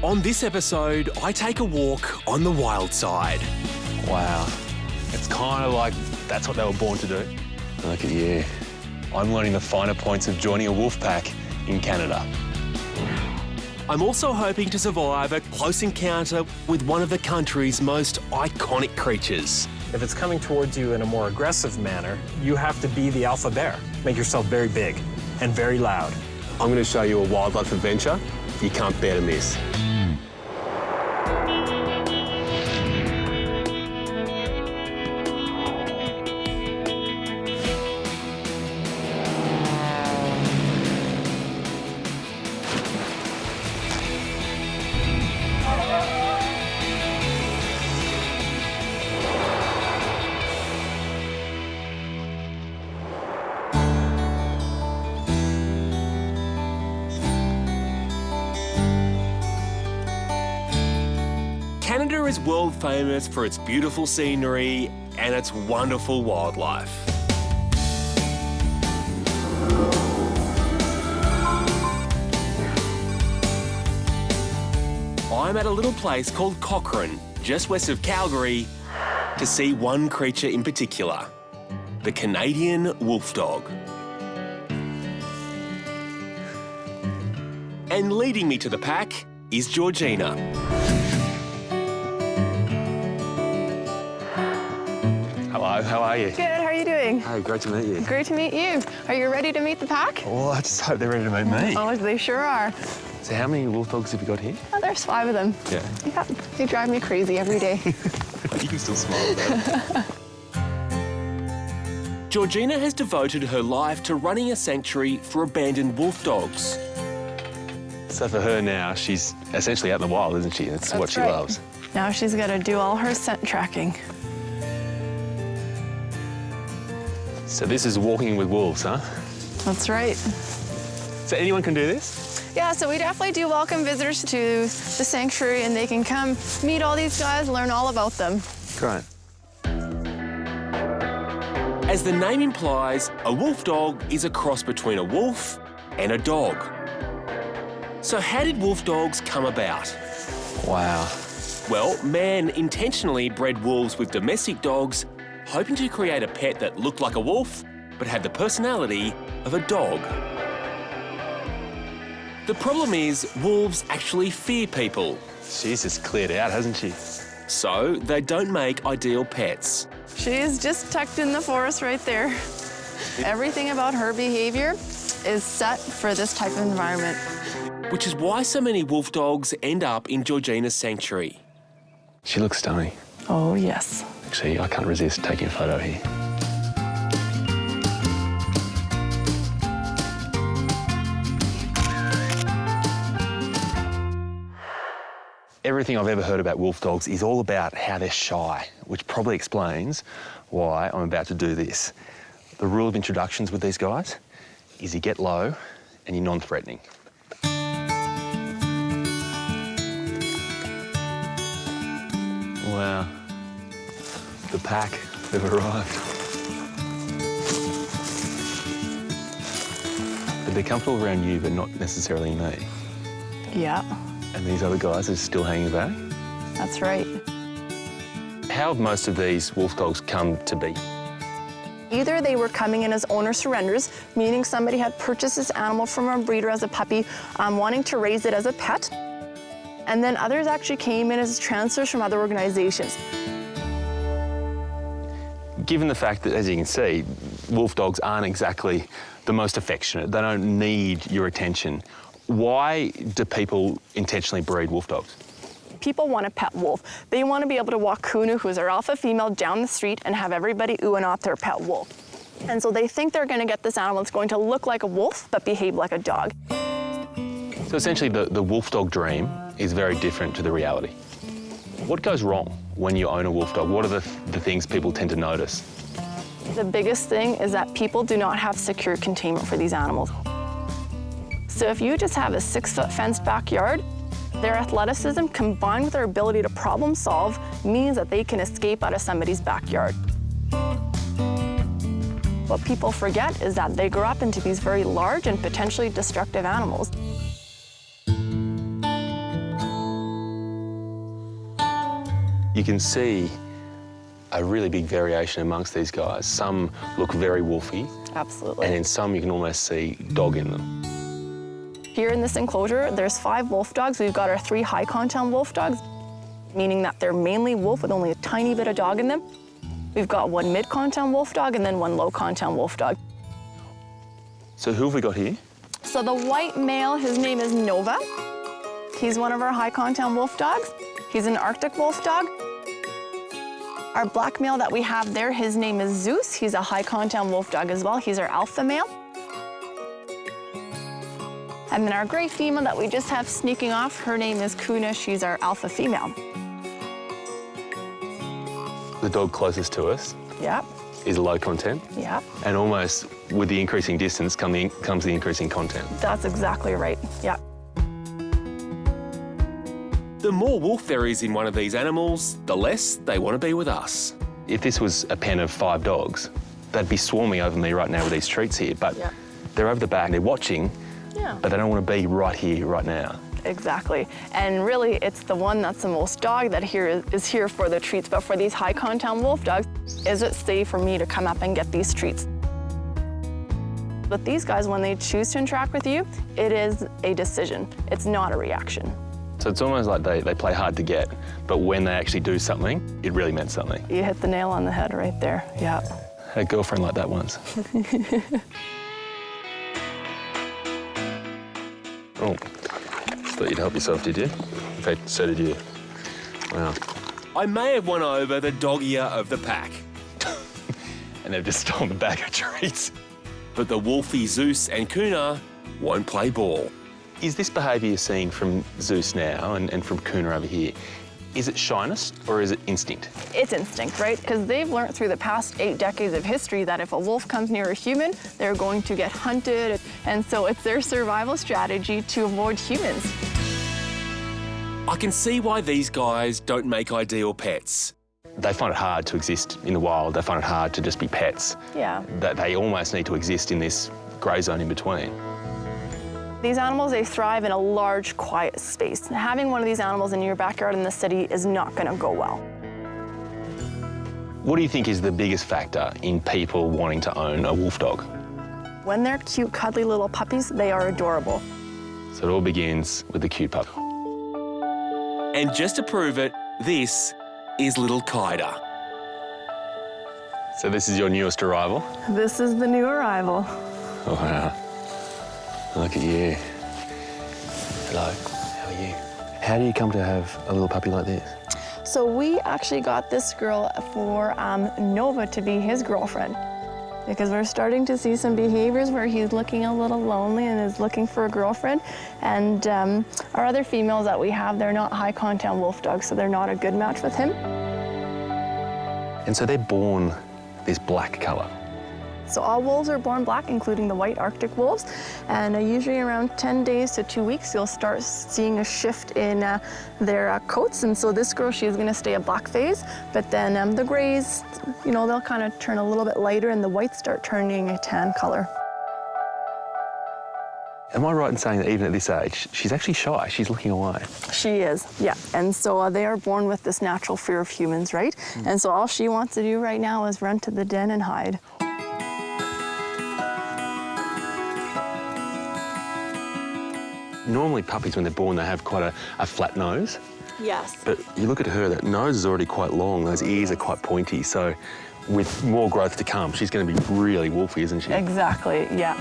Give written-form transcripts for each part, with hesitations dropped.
On this episode, I take a walk on the wild side. Wow. It's kind of like that's what they were born to do. Look at you. I'm learning the finer points of joining a wolf pack in Canada. I'm also hoping to survive a close encounter with one of the country's most iconic creatures. If it's coming towards you in a more aggressive manner, you have to be the alpha bear. Make yourself very big and very loud. I'm going to show you a wildlife adventure you can't bear to miss. Canada is world famous for its beautiful scenery and its wonderful wildlife. I'm at a little place called Cochrane, just west of Calgary, to see one creature in particular, the Canadian wolf dog. And leading me to the pack is Georgina. Hello, how are you? Good, how are you doing? Hey, great to meet you. Great to meet you. Are you ready to meet the pack? Well, I just hope they're ready to meet me. Oh, they sure are. So how many wolf dogs have you got here? Oh, there's 5 of them. Yeah. Yeah, they drive me crazy every day. You can still smile about it. Georgina has devoted her life to running a sanctuary for abandoned wolf dogs. So for her now, she's essentially out in the wild, isn't she? That's what she right. loves. Now she's got to do all her scent tracking. So this is walking with wolves, huh? That's right. So anyone can do this? Yeah, so we definitely do welcome visitors to the sanctuary, and they can come meet all these guys, learn all about them. Great. As the name implies, a wolf dog is a cross between a wolf and a dog. So how did wolf dogs come about? Wow. Well, man intentionally bred wolves with domestic dogs, hoping to create a pet that looked like a wolf, but had the personality of a dog. The problem is, wolves actually fear people, She's just cleared out, hasn't she? so they don't make ideal pets. She's just tucked in the forest right there. Everything about her behavior is set for this type of environment. Which is why so many wolf dogs end up in Georgina's sanctuary. She looks stunning. Oh, yes. Actually, I can't resist taking a photo here. Everything I've ever heard about wolf dogs is all about how they're shy, which probably explains why I'm about to do this. The rule of introductions with these guys is you get low and you're non-threatening. Wow. The pack, they've arrived. But they're comfortable around you, but not necessarily me. Yeah, And these other guys are still hanging back. that's right. How have most of these wolf dogs come to be? Either they were coming in as owner surrenders, meaning somebody had purchased this animal from a breeder as a puppy, wanting to raise it as a pet. And then others actually came in as transfers from other organizations. Given the fact that, as you can see, wolf dogs aren't exactly the most affectionate, they don't need your attention, why do people intentionally breed wolf dogs? People want a pet wolf. They want to be able to walk Kunu, who's our alpha female, down the street and have everybody ooh and off their pet wolf. And so they think they're going to get this animal that's going to look like a wolf but behave like a dog. So essentially the wolf dog dream is very different to the reality. What goes wrong when you own a wolf dog? What are the things people tend to notice? The biggest thing is that people do not have secure containment for these animals. So if you just have a 6-foot fenced backyard, their athleticism combined with their ability to problem solve means that they can escape out of somebody's backyard. What people forget is that they grow up into these very large and potentially destructive animals. You can see a really big variation amongst these guys. Some look very wolfy, Absolutely. and in some you can almost see dog in them. Here in this enclosure, there's 5 wolf dogs. We've got our 3 high content wolf dogs, meaning that they're mainly wolf with only a tiny bit of dog in them. We've got 1 mid content wolf dog and then 1 low content wolf dog. So who have we got here? So the white male, his name is Nova. He's one of our high content wolf dogs. He's an Arctic wolf dog. Our black male that we have there, his name is Zeus. He's a high content wolf dog as well. He's our alpha male. And then our gray female that we just have sneaking off, her name is Kuna. She's our alpha female. The dog closest to us Yep, is low content, yep. and almost with the increasing distance comes the increasing content. That's exactly right, yep. The more wolf there is in one of these animals, the less they want to be with us. If this was a pen of 5 dogs, they'd be swarming over me right now with these treats here, but Yeah. they're over the back, they're watching, Yeah. but they don't want to be right here, right now. Exactly. And really, it's the one that's the most dog that is here for the treats. But for these high content wolf dogs, is it safe for me to come up and get these treats? But these guys, when they choose to interact with you, it is a decision. It's not a reaction. So it's almost like they play hard to get, but when they actually do something, it really meant something. You hit the nail on the head right there. Yeah. I had a girlfriend like that once. Oh, just thought you'd help yourself, did you? In fact, so did you. Wow. I may have won over the doggier of the pack, And they've just stolen a bag of treats. but the wolfy Zeus and Kuna won't play ball. Is this behaviour you're seeing from Zeus now and from Kuna over here, is it shyness or is it instinct? It's instinct, right? Because they've learned through the past 8 decades of history that if a wolf comes near a human, they're going to get hunted. And so it's their survival strategy to avoid humans. I can see why these guys don't make ideal pets. They find it hard to exist in the wild. They find it hard to just be pets. Yeah. That they almost need to exist in this grey zone in between. These animals, they thrive in a large, quiet space. Having one of these animals in your backyard in the city is not going to go well. What do you think is the biggest factor in people wanting to own a wolf dog? When they're cute, cuddly little puppies, they are adorable. So it all begins with the cute pup. And just to prove it, this is little Kaida. So this is your newest arrival? This is the new arrival. Oh, wow. Look at you. Hello, how are you? How do you come to have a little puppy like this? So we actually got this girl for Nova to be his girlfriend, because we're starting to see some behaviors where he's looking a little lonely and is looking for a girlfriend. And our other females that we have, they're not high content wolf dogs, so they're not a good match with him. And so they're born this black colour. So all wolves are born black, including the white Arctic wolves. And usually around 10 days to 2 weeks, you'll start seeing a shift in their coats. And so this girl, she's gonna stay a black phase, but then the grays, you know, they'll kind of turn a little bit lighter and the whites start turning a tan color. Am I right in saying that even at this age, she's actually shy, she's looking away? She is, yeah. And so they are born with this natural fear of humans, right? And so all she wants to do right now is run to the den and hide. Normally puppies, when they're born, they have quite a flat nose. Yes. But you look at her, that nose is already quite long, those ears are quite pointy, so with more growth to come, she's going to be really wolfy, isn't she? Exactly, yeah.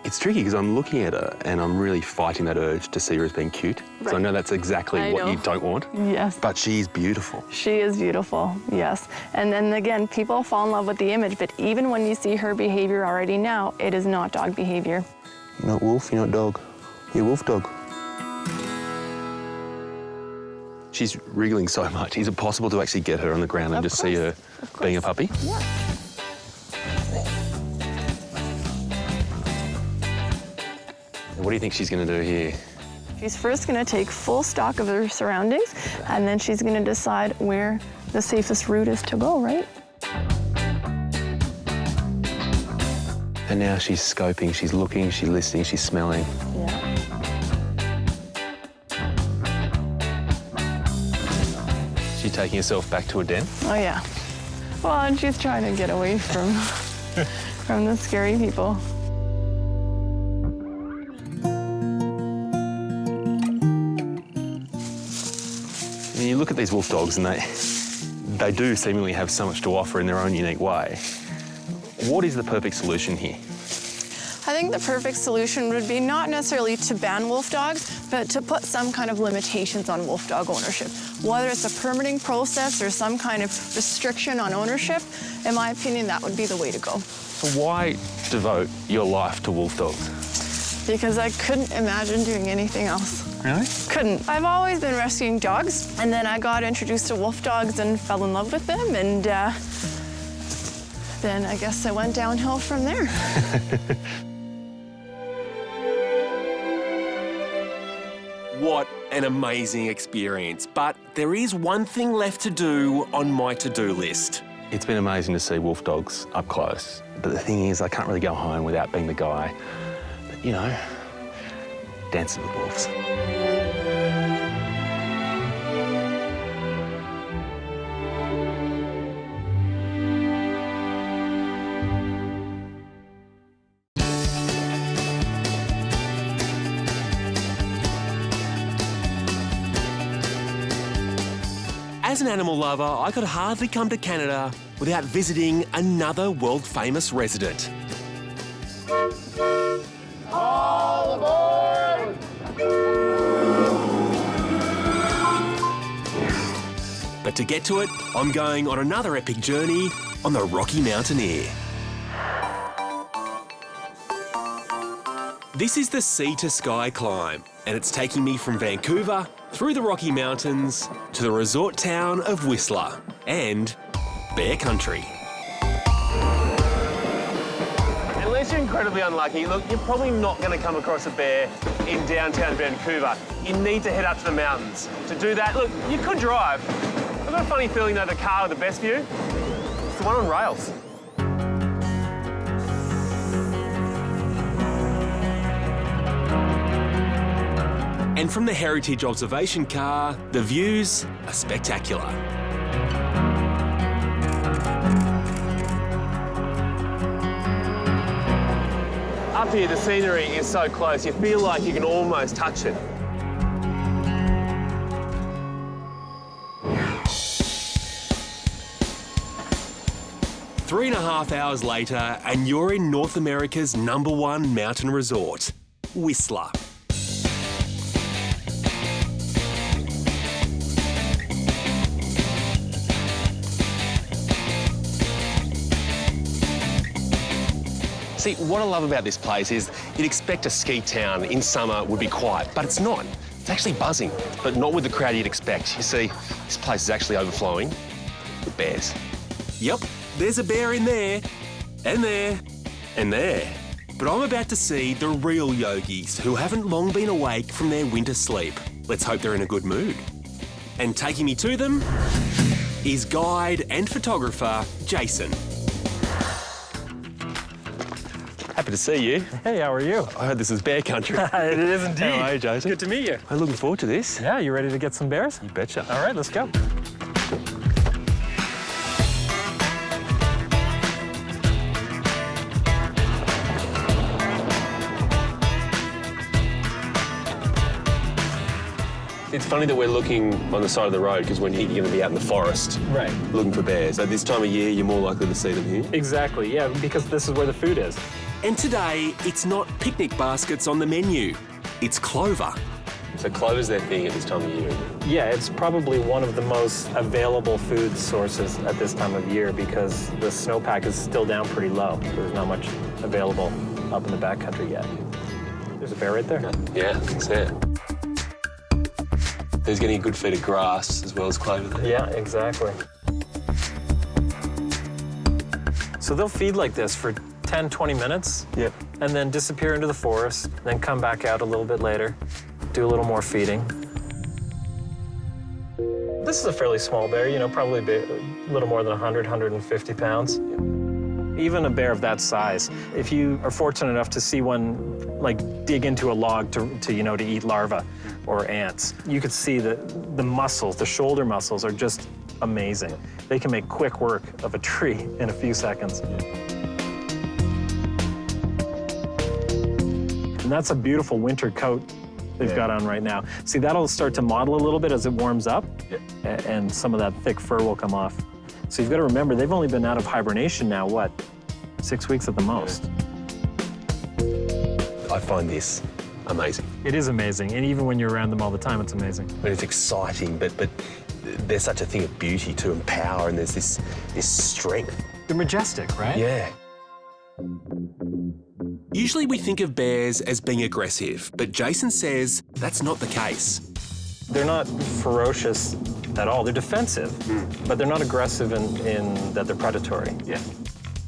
It's tricky because I'm looking at her and I'm really fighting that urge to see her as being cute. So I Right. know that's exactly I what know. you don't want. Yes. But she's beautiful. She is beautiful, yes. And then again, people fall in love with the image, but even when you see her behavior already now, it is not dog behavior. You're not wolf, you're not dog. You're wolf dog. She's wriggling so much. Is it possible to actually get her on the ground and Of just see her course, being a puppy? Yeah. What do you think she's going to do here? She's first going to take full stock of her surroundings, and then she's going to decide where the safest route is to go, right? And now she's scoping, she's looking, she's listening, she's smelling. Yeah. She taking herself back to a den? Oh, yeah. Well, and she's trying to get away from, from the scary people. And you look at these wolf dogs and they do seemingly have so much to offer in their own unique way. What is the perfect solution here? I think the perfect solution would be not necessarily to ban wolf dogs, but to put some kind of limitations on wolf dog ownership. Whether it's a permitting process or some kind of restriction on ownership, in my opinion, that would be the way to go. So why devote your life to wolf dogs? Because I couldn't imagine doing anything else. Really? Couldn't. I've always been rescuing dogs, and then I got introduced to wolf dogs and fell in love with them, and then I guess I went downhill from there. What an amazing experience. But there is one thing left to do on my to-do list. It's been amazing to see wolf dogs up close. But the thing is, I can't really go home without being the guy that, you know, dances with wolves. As an animal lover, I could hardly come to Canada without visiting another world-famous resident. All aboard! But to get to it, I'm going on another epic journey on the Rocky Mountaineer. This is the Sea to Sky climb, and it's taking me from Vancouver through the Rocky Mountains to the resort town of Whistler and Bear Country. Unless you're incredibly unlucky, look, you're probably not going to come across a bear in downtown Vancouver. You need to head up to the mountains. To do that, look, you could drive. I've got a funny feeling though the car with the best view is the one on rails. And from the Heritage Observation car, the views are spectacular. Up here, the scenery is so close, you feel like you can almost touch it. Three and a half hours later, and you're in North America's #1 mountain resort, Whistler. See, what I love about this place is you'd expect a ski town in summer would be quiet, but it's not. It's actually buzzing, but not with the crowd you'd expect. You see, this place is actually overflowing with bears. Yep, there's a bear in there, and there, and there. But I'm about to see the real yogis who haven't long been awake from their winter sleep. Let's hope they're in a good mood. And taking me to them is guide and photographer Jason. Happy to see you. Hey, how are you? I heard this is bear country. It is indeed. How are you, Jason? Good to meet you. I'm looking forward to this. Yeah, you ready to get some bears? You betcha. All right, let's go. It's funny that we're looking on the side of the road because when you're going to be out in the forest Right. looking for bears. At this time of year, you're more likely to see them here. Exactly, yeah, because this is where the food is. And today, it's not picnic baskets on the menu, it's clover. So clover's their thing at this time of year. Yeah, it's probably one of the most available food sources at this time of year because the snowpack is still down pretty low. So there's not much available up in the backcountry yet. There's a bear right there. Yeah, that's it. There's getting a good feed of grass as well as clover there. Yeah, exactly. So they'll feed like this for 10, 20 minutes. Yep. And then disappear into the forest, then come back out a little bit later, do a little more feeding. This is a fairly small bear, you know, probably a little more than 100, 150 pounds. Even a bear of that size, if you are fortunate enough to see one like dig into a log to eat larvae or ants, you could see the muscles, the shoulder muscles are just amazing. They can make quick work of a tree in a few seconds. And that's a beautiful winter coat they've got on right now. See, that'll start to mottle a little bit as it warms up, and some of that thick fur will come off. So you've got to remember, they've only been out of hibernation now, what, 6 weeks at the most? I find this amazing. It is amazing, and even when you're around them all the time, it's amazing. But it's exciting, but there's such a thing of beauty to them, power, and there's this strength. They're majestic, right? Yeah. Usually we think of bears as being aggressive, but Jason says that's not the case. They're not ferocious at all. They're defensive, but they're not aggressive in that they're predatory. Yeah.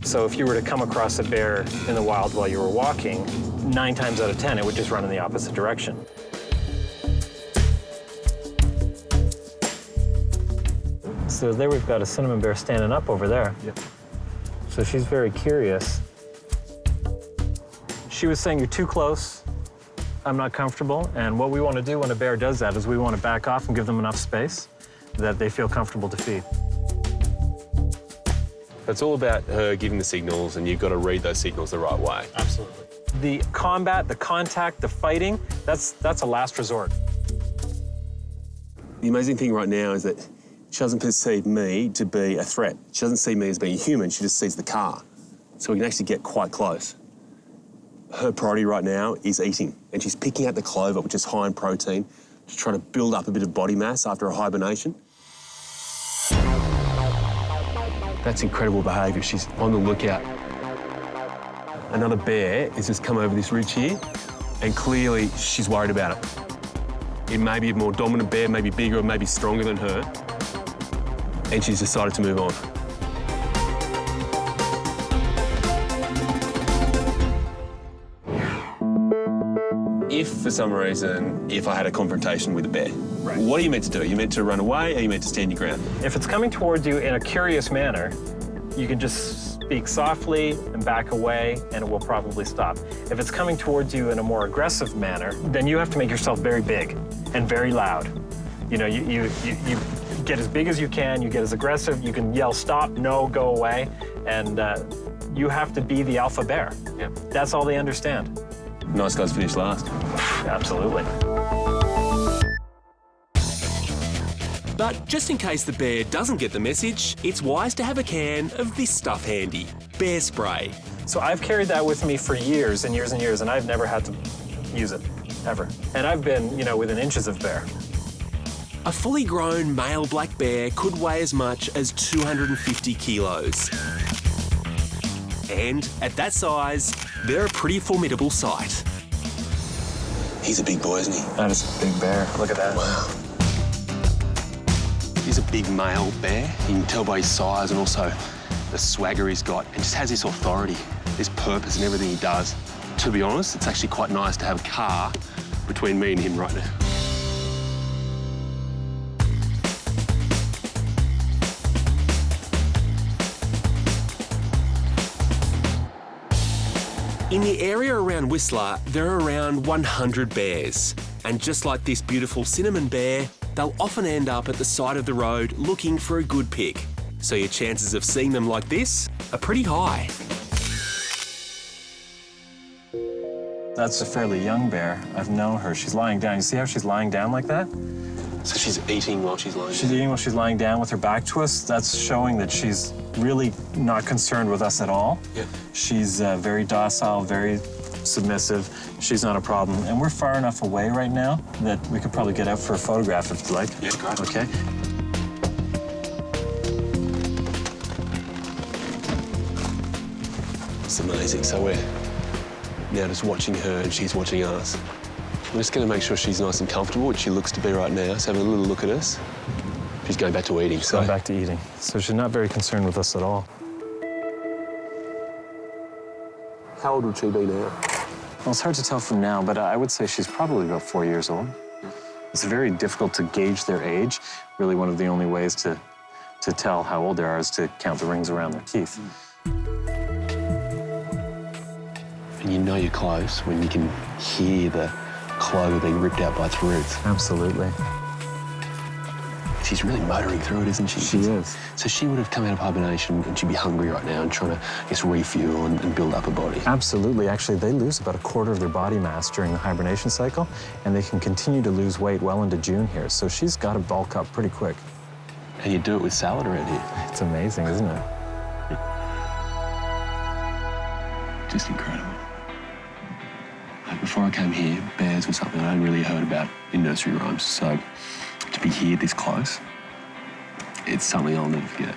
So if you were to come across a bear in the wild while you were walking, 9 times out of 10, it would just run in the opposite direction. So there we've got a cinnamon bear standing up over there. Yep. So she's very curious. She was saying, you're too close, I'm not comfortable, and what we want to do when a bear does that is we want to back off and give them enough space that they feel comfortable to feed. It's all about her giving the signals, and you've got to read those signals the right way. Absolutely. The combat, the contact, the fighting, that's a last resort. The amazing thing right now is that she doesn't perceive me to be a threat. She doesn't see me as being human, she just sees the car. So we can actually get quite close. Her priority right now is eating, and she's picking out the clover, which is high in protein, to try to build up a bit of body mass after a hibernation. That's incredible behaviour. She's on the lookout. Another bear has just come over this ridge here, and clearly she's worried about it. It may be a more dominant bear, maybe bigger or maybe stronger than her, and she's decided to move on. If, for some reason, if I had a confrontation with a bear, what are you meant to do? Are you meant to run away, or are you meant to stand your ground? If it's coming towards you in a curious manner, you can just speak softly and back away, and it will probably stop. If it's coming towards you in a more aggressive manner, then you have to make yourself very big and very loud. You know, you get as big as you can, you get as aggressive, you can yell stop, no, go away, and you have to be the alpha bear. Yep. That's all they understand. Nice guys finish last. Absolutely. But just in case the bear doesn't get the message, it's wise to have a can of this stuff handy, bear spray. So I've carried that with me for years and years and years, and I've never had to use it, ever. And I've been, within inches of bear. A fully grown male black bear could weigh as much as 250 kilos. And at that size, they're a pretty formidable sight. He's a big boy, isn't he? That is a big bear. Look at that. Wow. He's a big male bear. You can tell by his size and also the swagger he's got, and just has this authority, this purpose in everything he does. To be honest, it's actually quite nice to have a car between me and him right now. In the area around Whistler, there are around 100 bears. And just like this beautiful cinnamon bear, they'll often end up at the side of the road looking for a good pick. So your chances of seeing them like this are pretty high. That's a fairly young bear. I've known her. She's lying down. You see how she's lying down like that? So she's eating while she's lying down? She's eating while she's lying down with her back to us. That's showing that she's really not concerned with us at all. Yeah. She's very docile, very submissive. She's not a problem. And we're far enough away right now that we could probably get out for a photograph if you like. Yeah, great. Okay. It's amazing. So we're now just watching her and she's watching us. We're just going to make sure she's nice and comfortable, which she looks to be right now. So have a little look at us. She's going back to eating. She's going back to eating. So she's not very concerned with us at all. How old would she be now? Well, it's hard to tell from now, but I would say she's probably about 4 years old. It's very difficult to gauge their age. Really, one of the only ways to tell how old they are is to count the rings around their teeth. And you know you're close when you can hear the clover being ripped out by its roots. Absolutely. She's really motoring through it, isn't she? She is. So she would have come out of hibernation and she'd be hungry right now and trying to, I guess, refuel and build up her body. Absolutely. Actually, they lose about 1/4 of their body mass during the hibernation cycle, and they can continue to lose weight well into June here. So she's got to bulk up pretty quick. And you do it with salad around here. It's amazing, isn't it? Just incredible. Like before I came here, bears were something I hadn't really heard about in nursery rhymes. So to be here this close, it's something I'll never forget.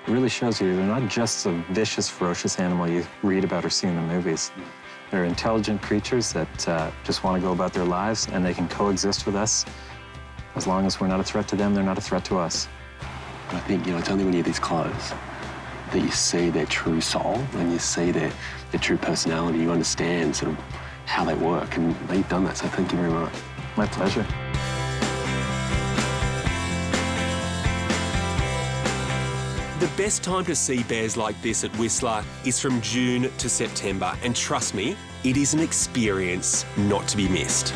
It really shows you they're not just a vicious, ferocious animal you read about or see in the movies. They're intelligent creatures that just want to go about their lives, and they can coexist with us. As long as we're not a threat to them, they're not a threat to us. But I think, it's only when you're this close that you see their true soul and you see their true personality. You understand sort of how they work, and you've done that, so thank you very much. My pleasure. The best time to see bears like this at Whistler is from June to September, and trust me, it is an experience not to be missed.